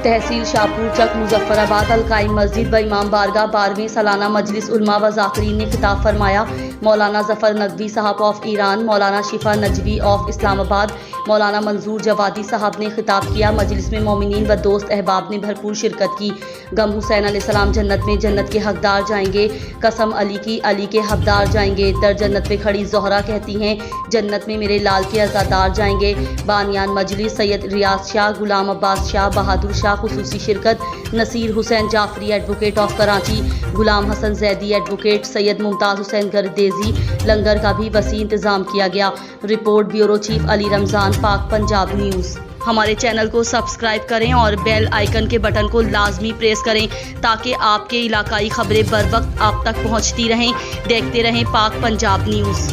तहसील शाहपुर चक मुजफ्फराबाद अलकाई मस्जिद व इमाम बारगाह 12वीं सालाना मजलिस उलमा व ज़ाकिरीन ने खिताब फरमाया। मौलाना जफ़र नकवी साहब of Iran, Maulana Shifa Najafi of Islamabad, मौलाना मंजूर जवादी साहब ने खिताब किया। मजलिस में मोमिनीन व दोस्त अहबाब ने भरपूर शिरकत की। गम हुसैन अलैहिस्सलाम जन्नत में जन्नत के हकदार जाएंगे, कसम अली की अली के हकदार जाएंगे। दर जन्नत पे खड़ी ज़ोहरा कहती हैं जन्नत में मेरे लाल के अज़ादार जाएंगे। बानियान मजलिस सैयद रियाज शाह, गुलाम अब्बास शाह, बहादुर शाह खुसूसी शिरकत, Naseer Hussain Jafri advocate of Karachi, Ghulam Hasan Zaidi advocate, Syed Mumtaz Hussain Gardezi. लंगर का भी वसी इंतज़ाम किया गया। Report bureau chief Ali Ramzan, Pak Punjab news. हमारे चैनल को सब्सक्राइब करें और बेल आइकन के बटन को लाजमी प्रेस करें ताकि आपके इलाकाई खबरें बर वक्त आप तक पहुंचती रहें। देखते रहें पाक पंजाब न्यूज़।